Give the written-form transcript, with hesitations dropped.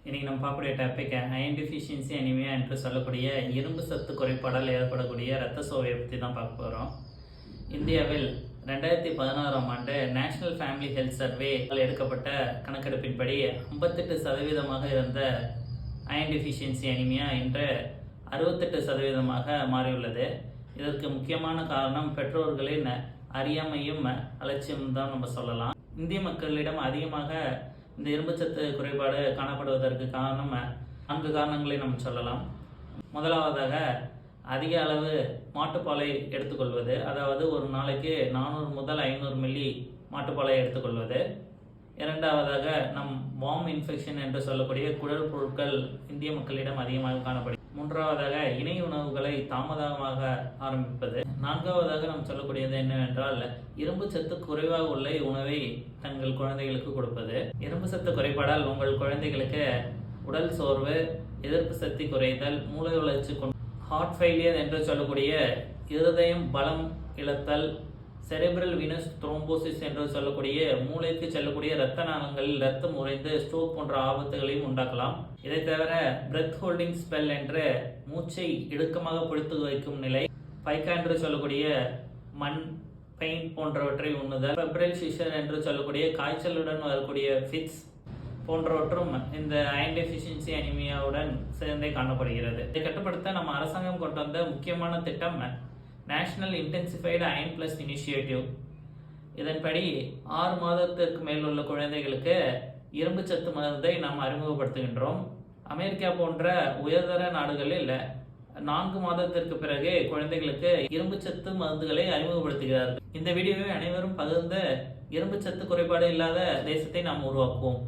இன்றைக்கி நம்ம பார்க்கக்கூடிய டாபிக் அயன் டிஃபிஷியன்சி அனிமியா என்று சொல்லக்கூடிய இரும்பு சத்து குறைபாடால் ஏற்படக்கூடிய இரத்த சோகையை பற்றி தான் பார்க்க போகிறோம். இந்தியாவில் 2016ஆம் ஆண்டு நேஷனல் ஃபேமிலி ஹெல்த் சர்வே எடுக்கப்பட்ட கணக்கெடுப்பின்படி 58% இருந்த அயன் டிஃபிஷியன்சி அனிமியா இன்று 68% மாறியுள்ளது. இதற்கு முக்கியமான காரணம் பெற்றோர்களின் அறியாமையும் அலட்சியம் தான் நம்ம சொல்லலாம். இந்திய மக்களிடம் அதிகமாக இந்த இரும்புச்சத்து குறைபாடு காணப்படுவதற்கு காரணம் 4 காரணங்களை நம்ம சொல்லலாம். முதலாவதாக அதிக அளவு மாட்டுப்பாலை எடுத்துக்கொள்வது, அதாவது ஒரு நாளைக்கு 400 முதல் 500 மில்லி மாட்டுப்பாலை எடுத்துக்கொள்வது. இரண்டாவதாக வார்ம் இன்ஃபெக்ஷன் என்று சொல்லக்கூடிய குடல் புழுக்கள் இந்திய மக்களிடம் அதிகமாக காணப்படுகிறது. மூன்றாவதாக இணை உணவுகளை தாமதமாக ஆரம்பிப்பது. நான்காவதாக நாம் சொல்லக்கூடியது என்னவென்றால் இரும்பு சத்து குறைவாக உள்ள உணவை தங்கள் குழந்தைகளுக்கு கொடுப்பது. இரும்பு சத்து குறைபாடால் உங்கள் குழந்தைகளுக்கு உடல் சோர்வு, எதிர்ப்பு சக்தி குறைதல், மூளை வளர்ச்சி, ஹார்ட் ஃபெயிலியர் என்று சொல்லக்கூடிய இருதயம் பலம் இழத்தல், செரிப்ரல் வீனஸ் த்ரோம்போசிஸ் என்று சொல்லக்கூடிய மூளைக்கு செல்லக்கூடிய இரத்த நாளங்களில் இரத்தம் உறைந்து ஸ்ட்ரோக் போன்ற ஆபத்துகளையும் உண்டாக்கலாம். இதை தவிர பிரெத் ஹோல்டிங் ஸ்பெல் என்ற மூச்சை இடுக்கமாக பிடித்து வைக்கும் நிலை, பைக்கா என்று சொல்லக்கூடிய மண், பெயின் போன்றவற்றை உண்ணுதல், ஃபெப்ரைல் சீசர் என்று சொல்லக்கூடிய காய்ச்சலுடன் வரக்கூடிய ஃபிட்ஸ் போன்றவற்றும் இந்த அயன் டெஃபிஷியன்சி அனிமியாவுடன் சேர்ந்தே காணப்படுகிறது. இதை கட்டுப்படுத்த நம்ம அரசாங்கம் கொண்டு வந்த முக்கியமான திட்டம் national intensified iron plus initiative. இதன்படி 6 மாதத்திற்கு மேல் உள்ள குழந்தைகளுக்கு இரும்பு சத்து மருந்தை நாம் அறிமுகப்படுத்துகின்றோம். அமெரிக்கா போன்ற உயர்தர நாடுகளில் 4 மாதத்திற்கு பிறகு குழந்தைகளுக்கு இரும்பு சத்து மருந்துகளை அறிமுகப்படுத்துகிறார்கள். இந்த வீடியோவை அனைவரும் பகிர்ந்து இரும்பு சத்து குறைபாடு இல்லாத தேசத்தை நாம் உருவாக்குவோம்.